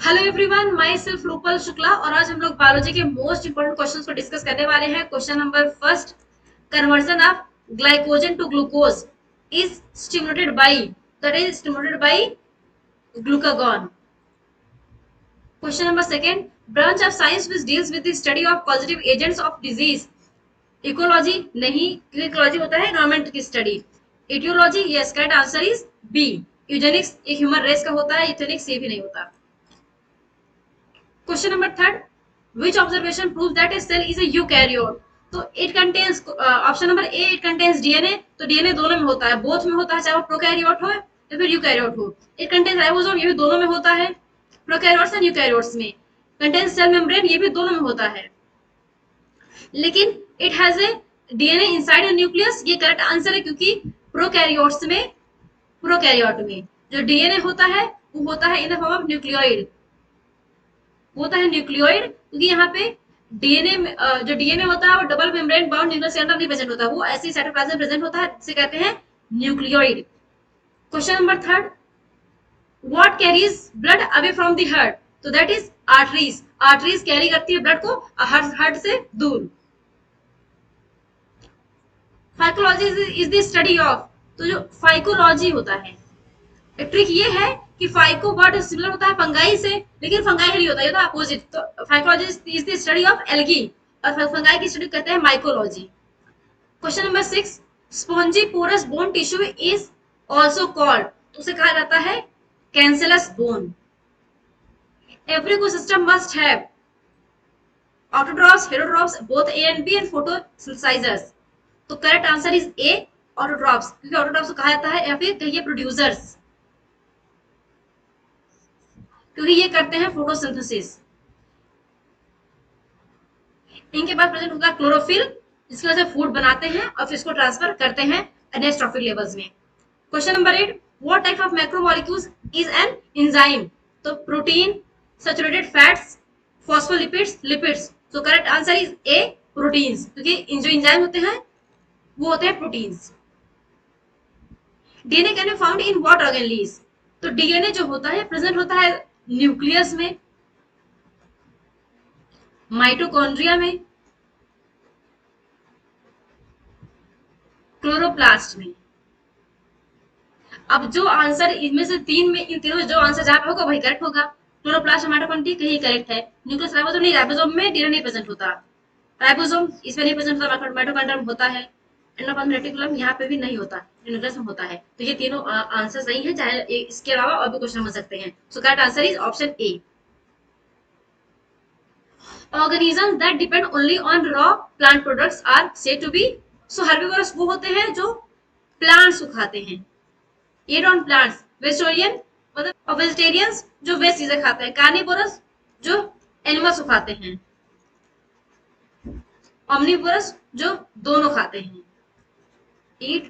Hello everyone, myself Rupal Shukla और आज हम लोग बायोलॉजी के मोस्ट इंपोर्टेंट क्वेश्चंस को डिस्कस करने वाले हैं। Question number first, conversion of glycogen to glucose is stimulated by glucagon. Question number second, branch of science which deals with the study of positive agents of disease. Ecology नहीं, ecology होता है environment की स्टडी। Etiology, yes, correct answer is B. Eugenics एक human race का होता है, यूजेनिक्स ये भी नहीं होता। Question number third, which observation proves that a cell is a eukaryote? तो it contains option number A, it contains DNA. तो डीएनए दोनों में होता है, बोथ में होता है, चाहे वो प्रोकैरियोट हो या फिर यूकैरियोट हो। इट कंटेन्स राइबोसोम, ये भी दोनों में होता है, प्रोकैरियोट्स एंड यूकैरियोट्स में। कंटेन्स सेल मेम्ब्रेन, ये भी दोनों में होता है। लेकिन it has a DNA inside a nucleus, ये करेक्ट आंसर है, क्योंकि प्रोकैरियोट में जो डीएनए होता है वो होता है in the form of nucleoid, होता है न्यूक्लियोइड, क्योंकि यहाँ पे डीएनए जो डीएनए होता है वो डबल मेम्ब्रेन बाउंड न्यूक्लियस के अंदर नहीं प्रेजेंट होता, वो ऐसी साइटोप्लाज्म प्रेजेंट होता है, जिसे कहते हैं nucleoid. Question number third, what carries blood away from the heart? तो that is arteries. Arteries carry करती है ब्लड को हार्ट से दूर। Phycology is the study of, तो जो फाइकोलॉजी होता है, ट्रिक ये है कि फाइको वर्ड सिमिलर होता है फंगाई से, लेकिन फंगाई नहीं होता, ये तो अपोजिट। तो phycology is the study of algae और फंगाई की स्टडी कहते हैं mycology. Question number six, spongy porous bone tissue is also called, तो उसे कहा जाता है cancellous bone. Every ecosystem must have autotrophs, heterotrophs, both A and B and photosynthesisers. तो correct answer is A, autotrophs, क्योंकि autotrophs को कहा जाता है, या फिर कहिए प्रोड्यूसर्स, क्योंकि ये करते हैं फोटोसिंथेसिस। इनके पास प्रेजेंट होगा क्लोरोफिल, जिसकी वजह से फूड बनाते हैं और फिर इसको ट्रांसफर करते हैं एनेस्ट्रोफिल लेवल्स में। Question number 8, what type of macromolecules is an enzyme? तो protein, saturated fats, phospholipids, lipids. So correct answer is A, proteins, क्योंकि जो एंजाइम होते हैं वो होते हैं proteins. DNA can be found in what organelles? तो डीएनए जो होता है प्रेजेंट होता है न्यूक्लियस में, माइटोकॉन्ड्रिया में, क्लोरोप्लास्ट में। अब जो आंसर इनमें से तीन में, इन तीनों में जो आंसर जहां पे होगा वही करेक्ट होगा। क्लोरोप्लास्ट, माइटोकॉन्ड्रिया कहीं करेक्ट है। न्यूक्लियस, राइबोसोम नहीं, राइबोसोम में डीएनए नहीं प्रेजेंट होता, राइबोसोम इसमें नहीं प्रेजेंट होता, माइटोकॉन्ड्रिया में होता है, एंडोप्लाज्म रेटिकुलम यहाँ पे भी नहीं होता, न्यूक्लियस में होता है। तो ये तीनों आंसर सही है, चाहे इसके अलावा और भी क्वेश्चन हो सकते हैं। सो correct answer is option A. Organisms that depend only on raw plant products are said to be, so herbivores वो होते हैं जो प्लांट्स को खाते हैं, eat on plants, vegetarian मतलब, और वेजिटेरियंस जो वेज चीजें खाते हैं, कार्निवोरस जो एनिमल्स को खाते हैं, omnivorous जो दोनों खाते हैं, eat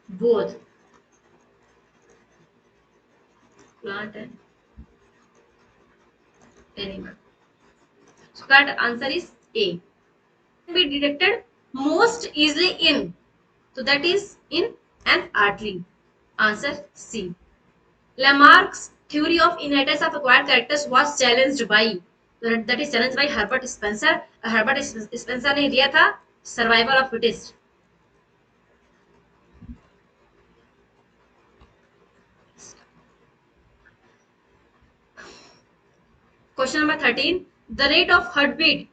both plant and animal. So correct answer is A. Be detected most easily in, so that is in an artery. Answer C. Lamarck's theory of inheritance of acquired characters was challenged by, that is challenged by Herbert Spencer. Herbert Spencer ने दिया था survival of fittest. Question number 13. The rate of heartbeat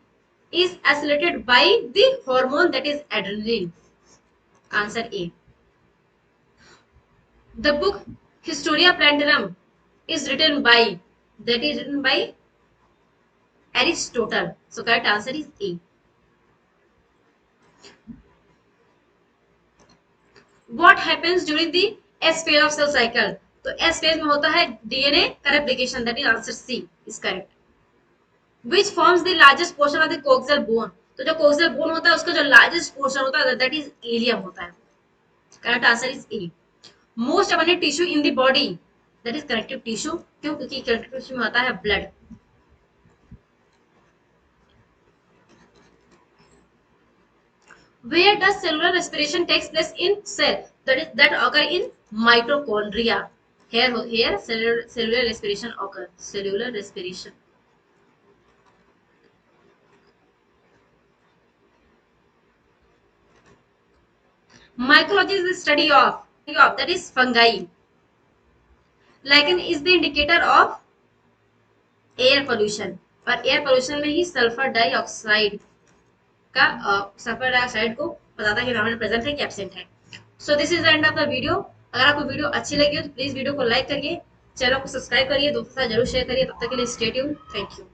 is accelerated by the hormone, that is adrenaline. Answer A. The book Historia Plantarum is written by, that is written by Aristotle. So correct answer is A. What happens during the S phase of cell cycle? तो S phase में होता है DNA का replication, that is answer C is correct. Which forms the largest portion of the coxal bone? तो जो coxal bone होता है उसका जो largest portion होता है that is ilium होता है. Correct answer is A. Most abundant tissue in the body, that is connective tissue. क्यों? क्योंकि connective tissue में आता है blood. Where does cellular respiration takes place in cell? That occur in mitochondria. here cellular respiration occur. Cellular respiration. Mycology is the study of that is fungi. Lichen is the indicator of air pollution, और air pollution में ही sulphur dioxide का sulphur dioxide को बताता है कि environment present है कि absent है। So this is the end of the video. अगर आपको वीडियो अच्छी लगी हो तो प्लीज वीडियो को लाइक करिए, चैनल को सब्सक्राइब करिए, दोस्तों के साथ जरूर शेयर करिए। तब तक के लिए स्टे ट्यून्ड। Thank you.